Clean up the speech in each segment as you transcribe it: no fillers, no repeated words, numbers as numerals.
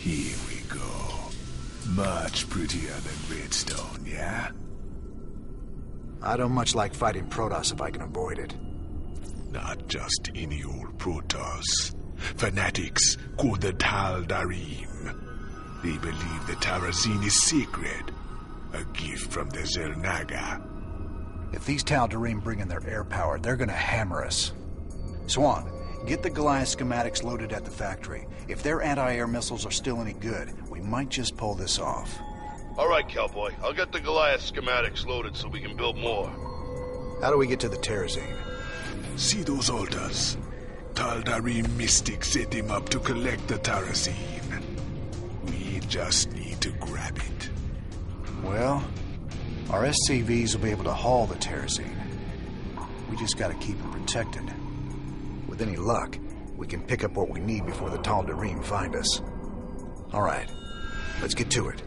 Here we go. Much prettier than redstone, yeah? I don't much like fighting Protoss if I can avoid it. Not just any old Protoss. Fanatics called the Tal'Darim. They believe the Terrazine is sacred. A gift from the Xel'Naga. If these Tal'Darim bring in their air power, they're gonna hammer us. Swan, get the Goliath schematics loaded at the factory. If their anti-air missiles are still any good, we might just pull this off. All right, Cowboy. I'll get the Goliath schematics loaded so we can build more. How do we get to the Terrazine? See those altars? Tal'Darim mystics set them up to collect the Terrazine. We just need to grab it. Well, our SCVs will be able to haul the Terrazine. We just gotta keep them protected. With any luck, we can pick up what we need before the Tal'Darim find us. All right, let's get to it.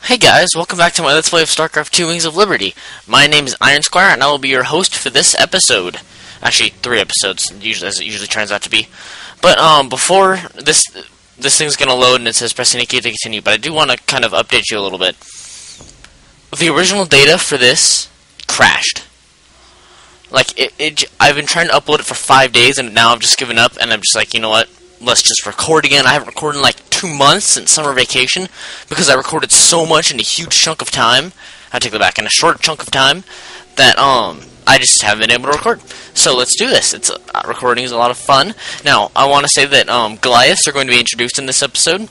Hey guys, welcome back to my Let's Play of Starcraft 2 Wings of Liberty. My name is Iron Squire, and I will be your host for this episode. Actually, 3 episodes, as it usually turns out to be. But before this thing's gonna load and it says press any key to continue, but I do want to kind of update you a little bit. The original data for this crashed. Like, I've been trying to upload it for 5 days, and now I've just given up, and I'm just like, you know what? Let's just record again. I haven't recorded in like 2 months since summer vacation because I recorded so much in a huge chunk of time. I take that back, in a short chunk of time that I just haven't been able to record. So let's do this. It's recording is a lot of fun. Now I want to say that Goliaths are going to be introduced in this episode.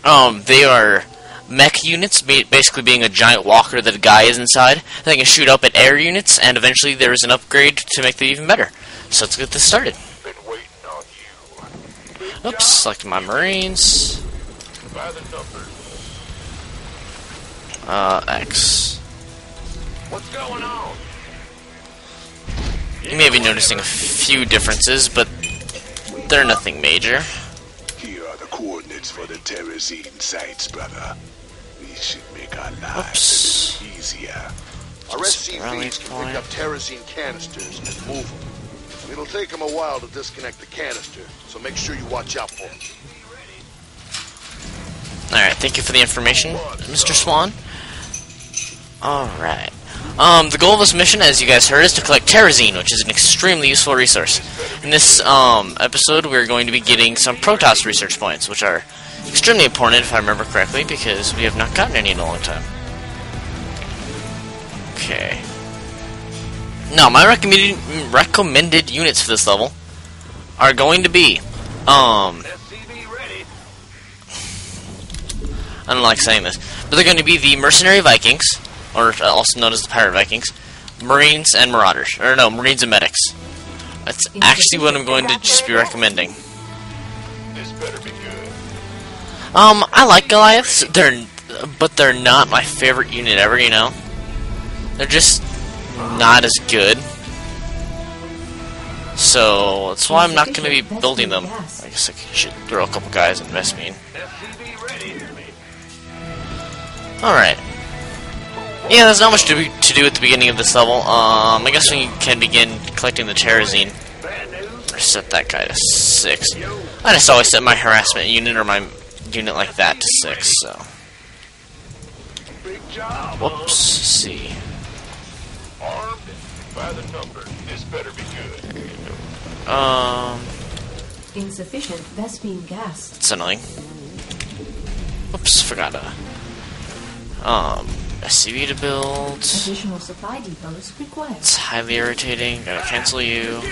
They are mech units, basically being a giant walker that a guy is inside. They can shoot up at air units, and eventually there is an upgrade to make them even better. So let's get this started. Oops, select my Marines. X. What's going on? You may be noticing a few differences, but they're nothing major. Here are the coordinates for the Terrazine sites, brother. These should make our lives a little easier. Our SCVs can pick up Terrazine canisters and move them. It'll take them a while to disconnect the canister, so make sure you watch out for them. Alright, thank you for the information, Mr. Swan. Alright. The goal of this mission, as you guys heard, is to collect Terrazine, which is an extremely useful resource. In this episode, we're going to be getting some Protoss research points, which are extremely important, if I remember correctly, because we have not gotten any in a long time. Okay. Now, my recommended units for this level are going to be, I don't like saying this, but they're going to be the Mercenary Vikings, or also known as the Pirate Vikings, Marines and Marauders, or no, Marines and Medics. That's actually what I'm going to just be recommending. This better be good. I like Goliaths, but they're not my favorite unit ever, you know? They're just not as good, so that's why I'm not going to be building them. I guess I should throw a couple guys and mess me in. Alright. Yeah, there's not much to do at the beginning of this level. I guess we can begin collecting the Terrazine. Or set that guy to 6. I just always set my harassment unit or my unit like that to 6, so. Whoops, see. Armed by the number. This better be good. Insufficient Vespine gas. It's annoying. Oops, forgot to. SCV to build. Additional supply depots required. It's highly irritating. Gotta cancel you.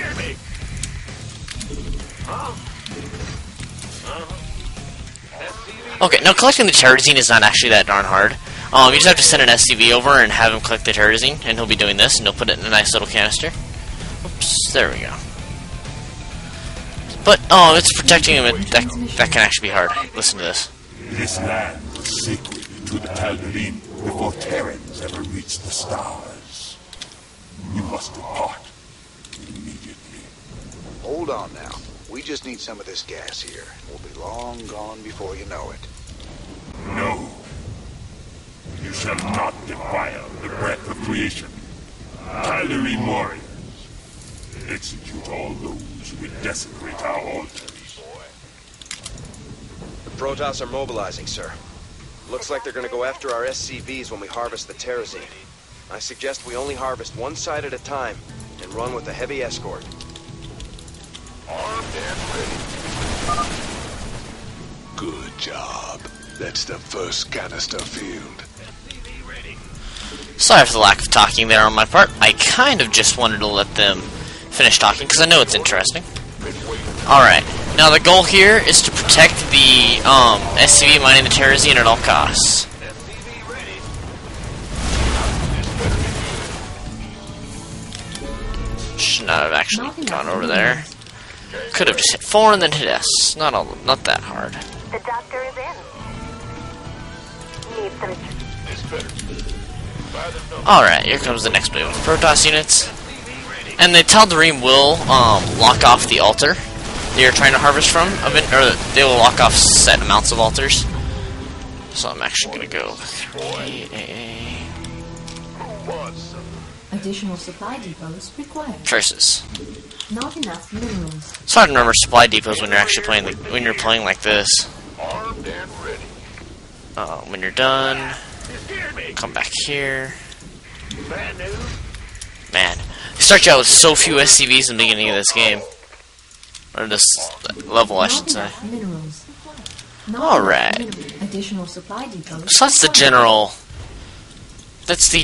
Okay, now collecting the Terrazine is not actually that darn hard. You just have to send an SCV over and have him collect the Terrazine, and he'll be doing this, and he'll put it in a nice little canister. Oops, there we go. But, it's protecting him, that can actually be hard. Listen to this. This land was sacred to the Tal'Darim before Terrans ever reached the stars. You must depart immediately. Hold on now. We just need some of this gas here. We'll be long gone before you know it. No. You shall not defile the breath of creation. Tal'Darim warriors, execute all those who would desecrate our altars. Protoss are mobilizing, sir. Looks like they're gonna go after our SCVs when we harvest the terrazine. I suggest we only harvest one side at a time and run with a heavy escort. Armed and ready. Good job. That's the first canister filled. Sorry for the lack of talking there on my part. I kind of just wanted to let them finish talking because I know it's interesting. Alright, now the goal here is to protect the SCV mining the terrazine at all costs. Should not have actually gone over there. Could have just hit 4 and then hit S. Not that hard. The doctor is in. Need some. Alright, here comes the next wave of Protoss units. And the Tal'Darim will lock off the altar that you're trying to harvest from, or they will lock off set amounts of altars. So I'm actually going to go 3AA. Additional supply depots required. Curses. Not enough minerals. It's hard to remember supply depots when you're actually playing when you're playing like this. Armed and ready. When you're done, come back here. Man, you start you out with so few SCVs in the beginning of this game. Or this level, I should say. Alright. Additional supply depots. So that's the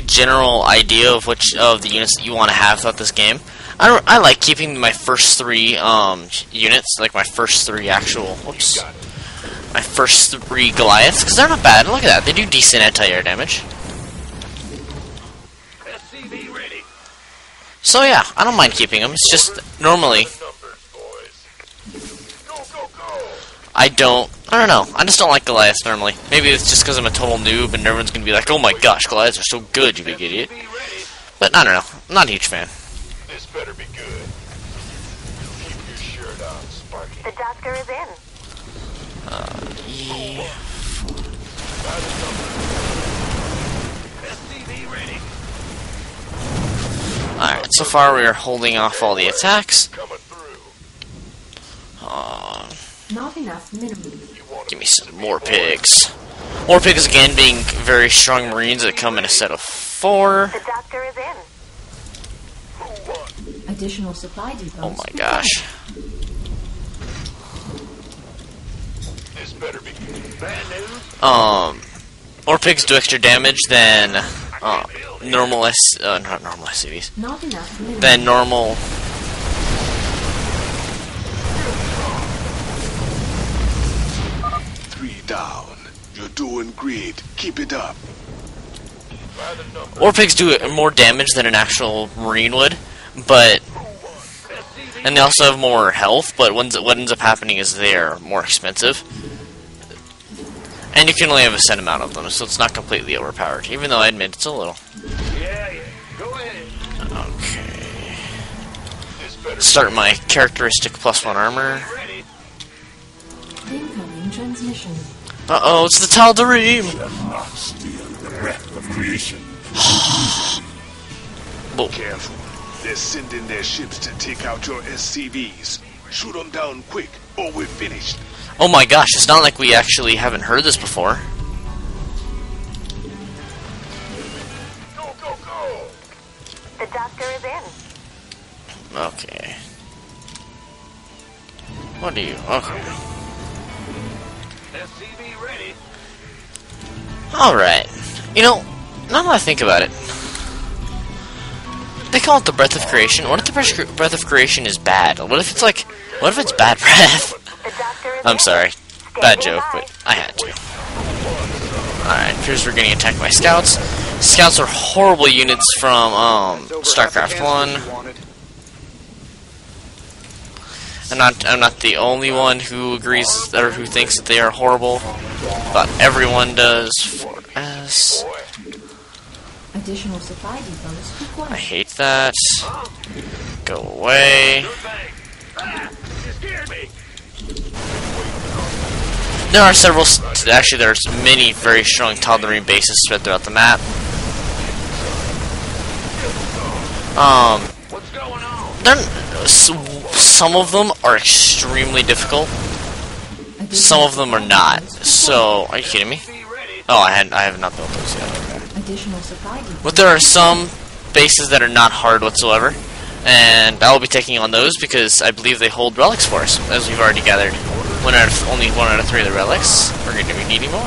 general idea of the units that you want to have throughout this game. I like keeping my first 3 units, like my first 3 my first 3 Goliaths, because they're not bad. Look at that, they do decent anti-air damage. So yeah, I don't mind keeping them. It's just normally I don't know. I just don't like Goliaths normally. Maybe it's just because I'm a total noob and everyone's gonna be like, "Oh my gosh, Goliaths are so good, you big idiot." But I don't know. I'm not a huge fan. This better be good. Keep your shirt on, Sparky. The doctor is in. Yeah. Alright, so far we are holding off all the attacks. Not enough minerals. Give me some more pigs. More pigs again being very strong marines that come in a set of 4. The doctor is in. Additional supply depots. Oh my gosh. This better be bad news. More pigs do extra damage than not normal SCVs. Not enough minerals. Than normal. Down. You're doing great. Keep it up. War pigs do more damage than an actual marine would, and they also have more health, but what ends up happening is they're more expensive. And you can only have a set amount of them, so it's not completely overpowered, even though I admit it's a little. Yeah. Go ahead. Okay. Start my characteristic +1 armor. Incoming transmission. Uh-oh, it's the Tal'Darim! Steal the breath of creation. Whoa. Careful. They're sending their ships to take out your SCVs. Shoot them down quick, or we're finished. Oh my gosh, it's not like we actually haven't heard this before. Go. The doctor is in. Okay. What do you... Okay. SCV ready. Alright. You know, now that I think about it, they call it the breath of creation. What if the breath of creation is bad? What if it's bad breath? The doctor is I'm in. sorry. Bad joke, but I had to. Alright, here's we're getting attacked by scouts. Scouts are horrible units from Starcraft 1. I'm not the only one who agrees or who thinks that they are horrible, but everyone does. 4S. Additional supply depots required. I hate that. Go away. There are several. Actually, there's many very strong Tal'Darim bases spread throughout the map. What's going on? Some of them are extremely difficult. some of them are not. So, are you kidding me? Oh, I have not built those yet. Okay. Additional supply depots. But there are some bases that are not hard whatsoever, and I will be taking on those because I believe they hold relics for us, as we've already gathered only 1 out of 3 of the relics. We're going to be needing more.